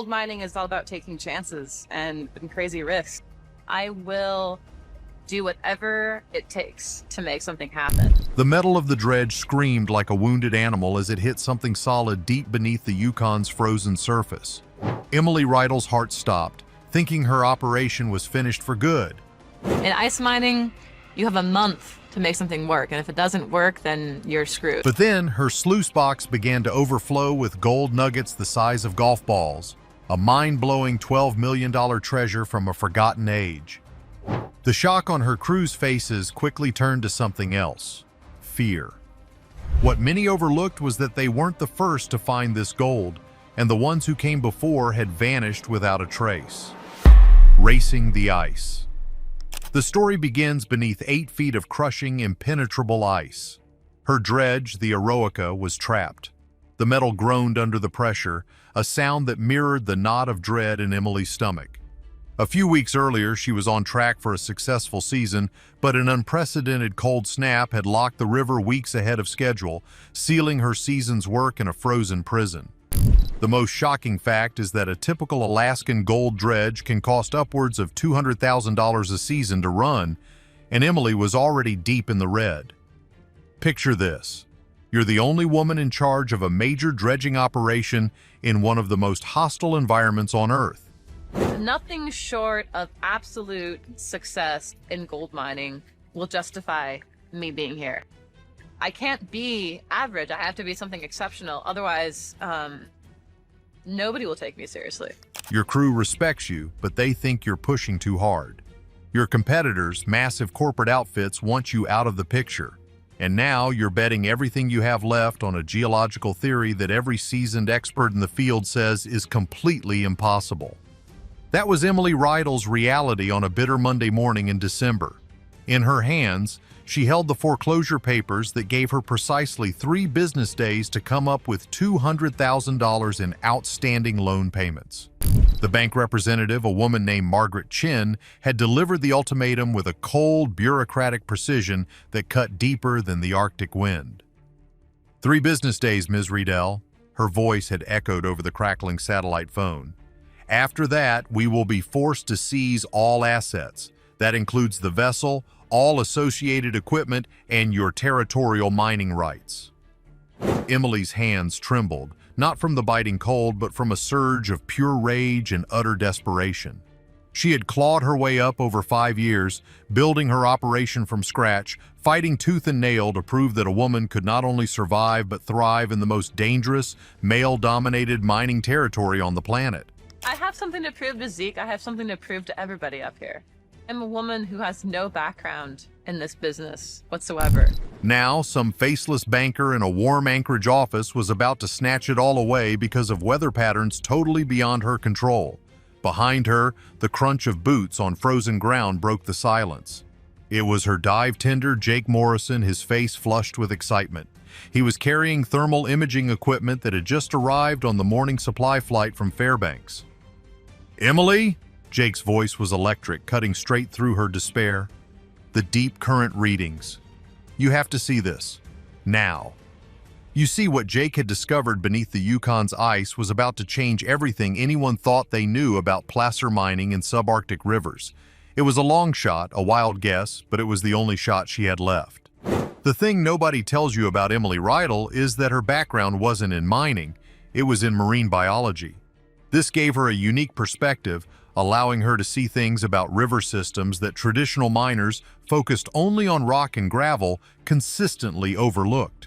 gold mining is all about taking chances and crazy risks. I will do whatever it takes to make something happen. The metal of the dredge screamed like a wounded animal as it hit something solid deep beneath the Yukon's frozen surface. Emily Riedel's heart stopped, thinking her operation was finished for good. In ice mining, you have a month to make something work, and if it doesn't work, then you're screwed. But then her sluice box began to overflow with gold nuggets the size of golf balls, a mind-blowing $12 million treasure from a forgotten age. The shock on her crew's faces quickly turned to something else: fear. What many overlooked was that they weren't the first to find this gold, and the ones who came before had vanished without a trace. Racing the ice. The story begins beneath 8 feet of crushing, impenetrable ice. Her dredge, the Eroica, was trapped. The metal groaned under the pressure, a sound that mirrored the knot of dread in Emily's stomach. A few weeks earlier, she was on track for a successful season, but an unprecedented cold snap had locked the river weeks ahead of schedule, sealing her season's work in a frozen prison. The most shocking fact is that a typical Alaskan gold dredge can cost upwards of $200,000 a season to run, and Emily was already deep in the red. Picture this. You're the only woman in charge of a major dredging operation in one of the most hostile environments on Earth. Nothing short of absolute success in gold mining will justify me being here. I can't be average. I have to be something exceptional. Otherwise, nobody will take me seriously. Your crew respects you, but they think you're pushing too hard. Your competitors, massive corporate outfits, want you out of the picture. And now you're betting everything you have left on a geological theory that every seasoned expert in the field says is completely impossible. That was Emily Riedel's reality on a bitter Monday morning in December. In her hands, she held the foreclosure papers that gave her precisely 3 business days to come up with $200,000 in outstanding loan payments. The bank representative, a woman named Margaret Chin, had delivered the ultimatum with a cold, bureaucratic precision that cut deeper than the Arctic wind. 3 business days, Ms. Riedel. Her voice had echoed over the crackling satellite phone. After that, we will be forced to seize all assets. That includes the vessel, all associated equipment, and your territorial mining rights. Emily's hands trembled, not from the biting cold, but from a surge of pure rage and utter desperation. She had clawed her way up over 5 years, building her operation from scratch, fighting tooth and nail to prove that a woman could not only survive but thrive in the most dangerous, male-dominated mining territory on the planet. I have something to prove to Zeke. I have something to prove to everybody up here. I'm a woman who has no background in this business whatsoever. Now, some faceless banker in a warm Anchorage office was about to snatch it all away because of weather patterns totally beyond her control. Behind her, the crunch of boots on frozen ground broke the silence. It was her dive tender, Jake Morrison, his face flushed with excitement. He was carrying thermal imaging equipment that had just arrived on the morning supply flight from Fairbanks. "Emily?" Jake's voice was electric, cutting straight through her despair. The deep current readings. "You have to see this. Now." You see, what Jake had discovered beneath the Yukon's ice was about to change everything anyone thought they knew about placer mining in subarctic rivers. It was a long shot, a wild guess, but it was the only shot she had left. The thing nobody tells you about Emily Riedel is that her background wasn't in mining, it was in marine biology. This gave her a unique perspective, allowing her to see things about river systems that traditional miners focused only on rock and gravel consistently overlooked.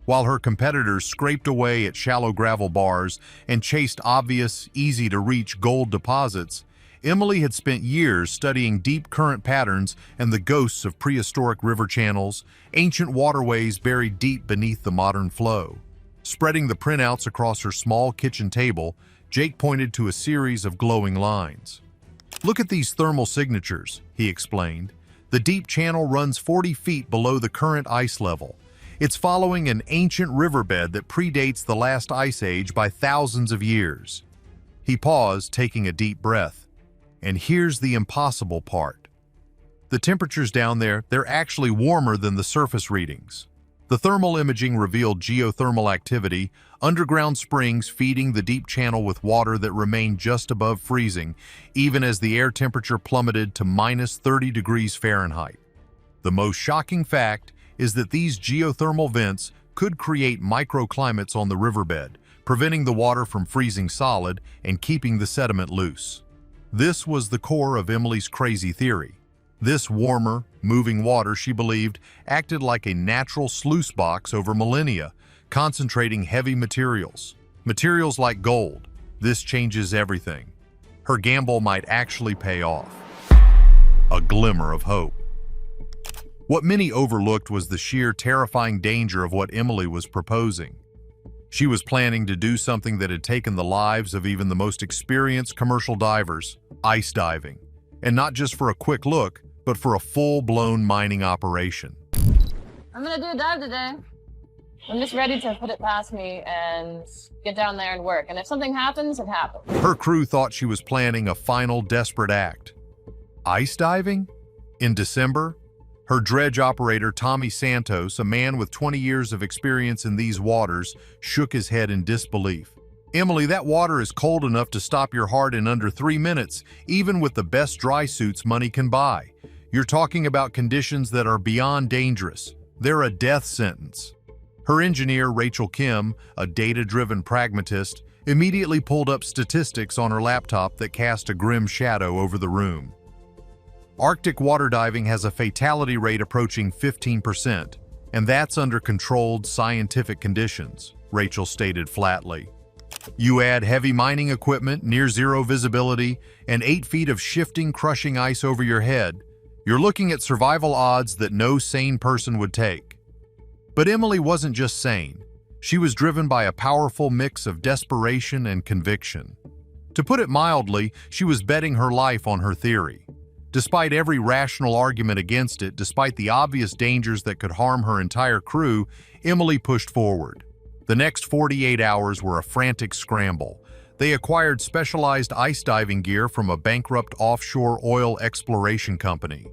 While her competitors scraped away at shallow gravel bars and chased obvious, easy-to-reach gold deposits, Emily had spent years studying deep current patterns and the ghosts of prehistoric river channels, ancient waterways buried deep beneath the modern flow. Spreading the printouts across her small kitchen table, Jake pointed to a series of glowing lines. "Look at these thermal signatures," he explained. "The deep channel runs 40 feet below the current ice level. It's following an ancient riverbed that predates the last ice age by thousands of years." He paused, taking a deep breath. And here's the impossible part. The temperatures down there, they're actually warmer than the surface readings. The thermal imaging revealed geothermal activity, underground springs feeding the deep channel with water that remained just above freezing, even as the air temperature plummeted to minus 30 degrees Fahrenheit. The most shocking fact is that these geothermal vents could create microclimates on the riverbed, preventing the water from freezing solid and keeping the sediment loose. This was the core of Emily's crazy theory. This warmer, moving water, she believed, acted like a natural sluice box over millennia, concentrating heavy materials. Materials like gold. This changes everything. Her gamble might actually pay off. A glimmer of hope. What many overlooked was the sheer terrifying danger of what Emily was proposing. She was planning to do something that had taken the lives of even the most experienced commercial divers, ice diving. And not just for a quick look, but for a full-blown mining operation. I'm gonna do a dive today. I'm just ready to put it past me and get down there and work. And if something happens, it happens. Her crew thought she was planning a final desperate act. Ice diving? In December? Her dredge operator, Tommy Santos, a man with 20 years of experience in these waters, shook his head in disbelief. Emily, that water is cold enough to stop your heart in under 3 minutes, even with the best dry suits money can buy. You're talking about conditions that are beyond dangerous. They're a death sentence. Her engineer, Rachel Kim, a data-driven pragmatist, immediately pulled up statistics on her laptop that cast a grim shadow over the room. Arctic water diving has a fatality rate approaching 15%, and that's under controlled scientific conditions, Rachel stated flatly. You add heavy mining equipment, near-zero visibility, and 8 feet of shifting, crushing ice over your head, you're looking at survival odds that no sane person would take. But Emily wasn't just sane. She was driven by a powerful mix of desperation and conviction. To put it mildly, she was betting her life on her theory. Despite every rational argument against it, despite the obvious dangers that could harm her entire crew, Emily pushed forward. The next 48 hours were a frantic scramble. They acquired specialized ice diving gear from a bankrupt offshore oil exploration company,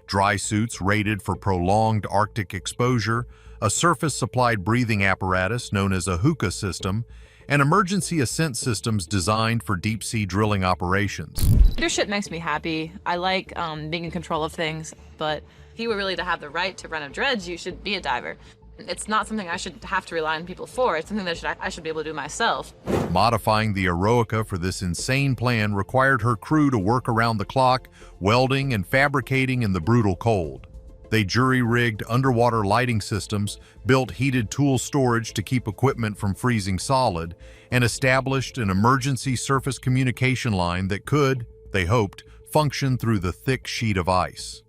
dry suits rated for prolonged Arctic exposure, a surface-supplied breathing apparatus known as a hookah system, and emergency ascent systems designed for deep-sea drilling operations. Leadership makes me happy. I like being in control of things, but if you were really to have the right to run a dredge, you should be a diver. It's not something I should have to rely on people for. It's something that I should be able to do myself. Modifying the Eroica for this insane plan required her crew to work around the clock, welding and fabricating in the brutal cold. They jury-rigged underwater lighting systems, built heated tool storage to keep equipment from freezing solid, and established an emergency surface communication line that could, they hoped, function through the thick sheet of ice.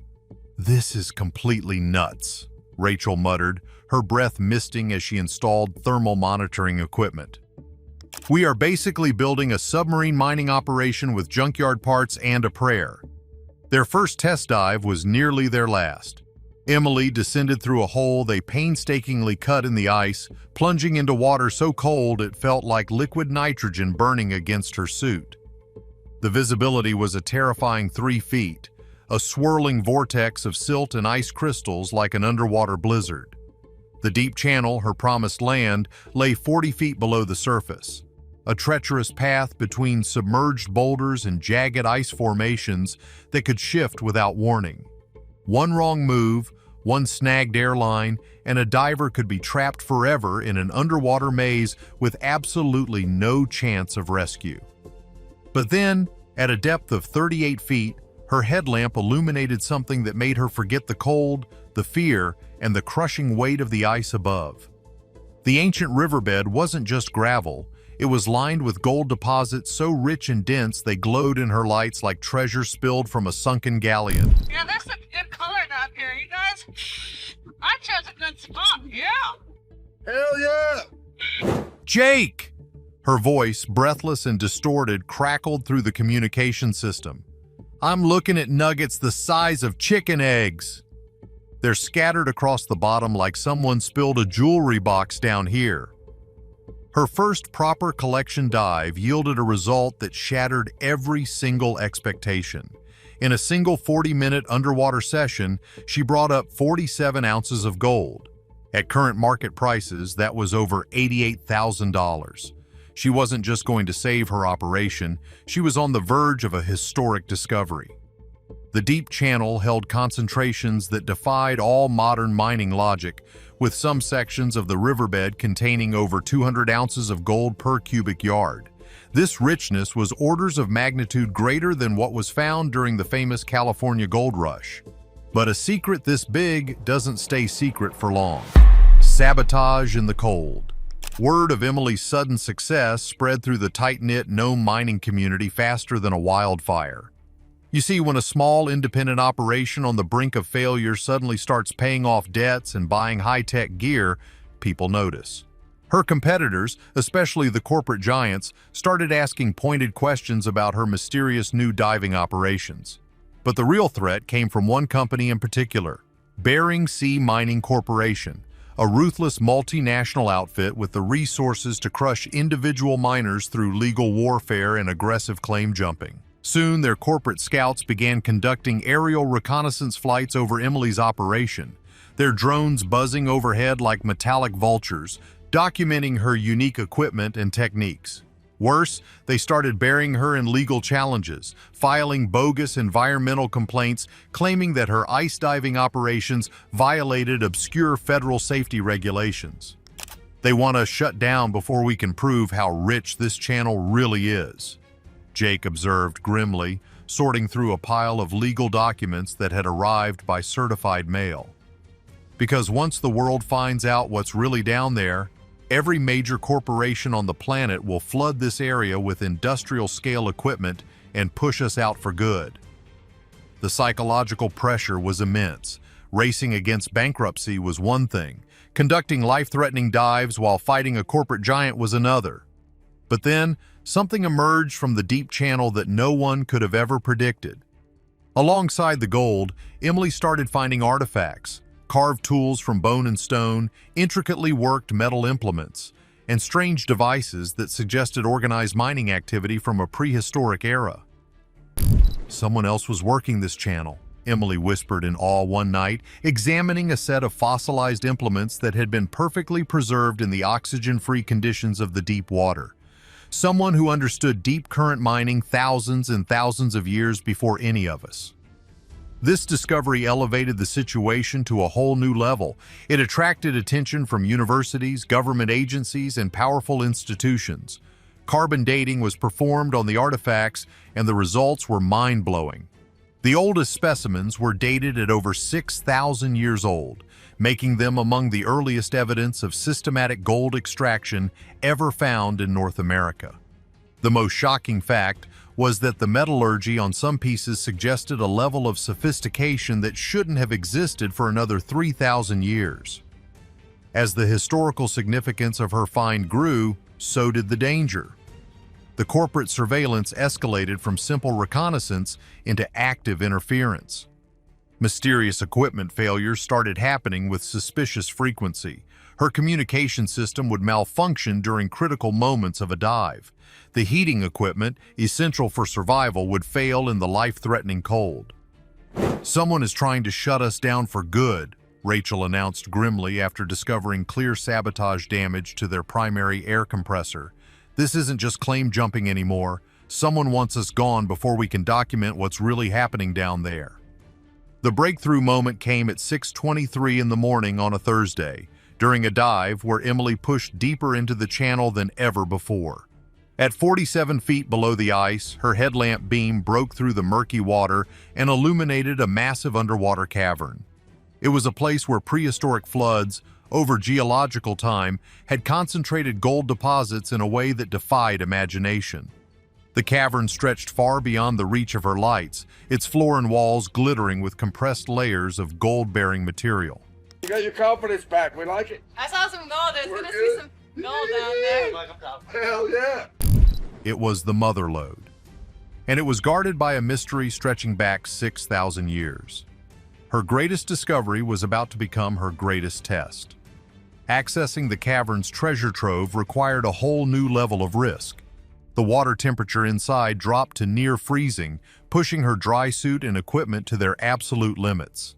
"This is completely nuts," Rachel muttered, her breath misting as she installed thermal monitoring equipment. "We are basically building a submarine mining operation with junkyard parts and a prayer." Their first test dive was nearly their last. Emily descended through a hole they painstakingly cut in the ice, plunging into water so cold it felt like liquid nitrogen burning against her suit. The visibility was a terrifying 3 feet, a swirling vortex of silt and ice crystals like an underwater blizzard. The deep channel, her promised land, lay 40 feet below the surface, a treacherous path between submerged boulders and jagged ice formations that could shift without warning. One wrong move, one snagged airline, and a diver could be trapped forever in an underwater maze with absolutely no chance of rescue. But then, at a depth of 38 feet, her headlamp illuminated something that made her forget the cold, the fear, and the crushing weight of the ice above. The ancient riverbed wasn't just gravel, it was lined with gold deposits so rich and dense they glowed in her lights like treasure spilled from a sunken galleon. Yeah, there's some good color out here, you guys. I chose a good spot, yeah. Hell yeah! "Jake!" Her voice, breathless and distorted, crackled through the communication system. "I'm looking at nuggets the size of chicken eggs." They're scattered across the bottom like someone spilled a jewelry box down here. Her first proper collection dive yielded a result that shattered every single expectation. In a single 40-minute underwater session, she brought up 47 ounces of gold. At current market prices, that was over $88,000. She wasn't just going to save her operation, she was on the verge of a historic discovery. The deep channel held concentrations that defied all modern mining logic, with some sections of the riverbed containing over 200 ounces of gold per cubic yard. This richness was orders of magnitude greater than what was found during the famous California gold rush. But a secret this big doesn't stay secret for long. Sabotage in the cold. Word of Emily's sudden success spread through the tight-knit gnome mining community faster than a wildfire. You see, when a small independent operation on the brink of failure suddenly starts paying off debts and buying high-tech gear, people notice. Her competitors, especially the corporate giants, started asking pointed questions about her mysterious new diving operations. But the real threat came from one company in particular, Bering Sea Mining Corporation, a ruthless multinational outfit with the resources to crush individual miners through legal warfare and aggressive claim jumping. Soon, their corporate scouts began conducting aerial reconnaissance flights over Emily's operation, their drones buzzing overhead like metallic vultures, documenting her unique equipment and techniques. Worse, they started burying her in legal challenges, filing bogus environmental complaints, claiming that her ice diving operations violated obscure federal safety regulations. They want us shut down before we can prove how rich this channel really is, Jake observed grimly, sorting through a pile of legal documents that had arrived by certified mail. Because once the world finds out what's really down there, every major corporation on the planet will flood this area with industrial-scale equipment and push us out for good. The psychological pressure was immense. Racing against bankruptcy was one thing. Conducting life-threatening dives while fighting a corporate giant was another. But then, something emerged from the deep channel that no one could have ever predicted. Alongside the gold, Emily started finding artifacts, carved tools from bone and stone, intricately worked metal implements, and strange devices that suggested organized mining activity from a prehistoric era. Someone else was working this channel, Emily whispered in awe one night, examining a set of fossilized implements that had been perfectly preserved in the oxygen-free conditions of the deep water. Someone who understood deep current mining thousands and thousands of years before any of us. This discovery elevated the situation to a whole new level. It attracted attention from universities, government agencies, and powerful institutions. Carbon dating was performed on the artifacts, and the results were mind-blowing. The oldest specimens were dated at over 6,000 years old, making them among the earliest evidence of systematic gold extraction ever found in North America. The most shocking fact was that the metallurgy on some pieces suggested a level of sophistication that shouldn't have existed for another 3,000 years. As the historical significance of her find grew, so did the danger. The corporate surveillance escalated from simple reconnaissance into active interference. Mysterious equipment failures started happening with suspicious frequency. Her communication system would malfunction during critical moments of a dive. The heating equipment, essential for survival, would fail in the life-threatening cold. "Someone is trying to shut us down for good," Rachel announced grimly after discovering clear sabotage damage to their primary air compressor. "This isn't just claim jumping anymore. Someone wants us gone before we can document what's really happening down there." The breakthrough moment came at 6:23 in the morning on a Thursday, during a dive where Emily pushed deeper into the channel than ever before. At 47 feet below the ice, her headlamp beam broke through the murky water and illuminated a massive underwater cavern. It was a place where prehistoric floods, over geological time, had concentrated gold deposits in a way that defied imagination. The cavern stretched far beyond the reach of her lights, its floor and walls glittering with compressed layers of gold-bearing material. You got your confidence back. We like it. I saw some gold. There's We're gonna good. see some gold down there. Hell yeah. It was the Mother Lode, and it was guarded by a mystery stretching back 6,000 years. Her greatest discovery was about to become her greatest test. Accessing the cavern's treasure trove required a whole new level of risk. The water temperature inside dropped to near freezing, pushing her dry suit and equipment to their absolute limits.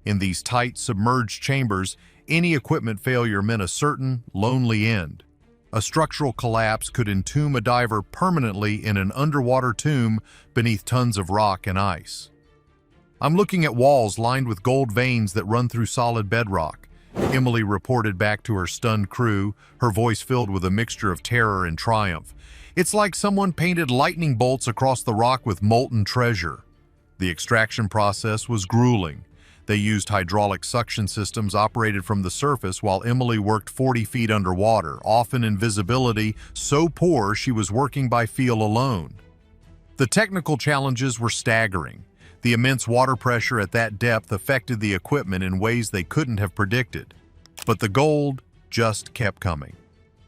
In these tight, submerged chambers, Any equipment failure meant a certain, lonely end. A structural collapse could entomb a diver permanently in an underwater tomb beneath tons of rock and ice. I'm looking at walls lined with gold veins that run through solid bedrock, Emily reported back to her stunned crew, her voice filled with a mixture of terror and triumph. It's like someone painted lightning bolts across the rock with molten treasure. The extraction process was grueling. They used hydraulic suction systems operated from the surface while Emily worked 40 feet underwater, often in visibility so poor she was working by feel alone. The technical challenges were staggering. The immense water pressure at that depth affected the equipment in ways they couldn't have predicted. But the gold just kept coming.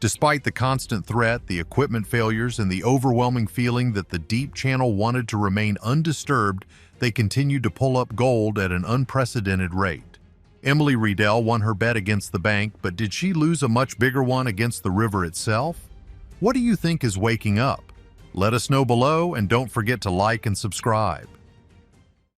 Despite the constant threat, the equipment failures, and the overwhelming feeling that the deep channel wanted to remain undisturbed, they continued to pull up gold at an unprecedented rate. Emily Riedel won her bet against the bank, but did she lose a much bigger one against the river itself? What do you think is waking up? Let us know below, and don't forget to like and subscribe.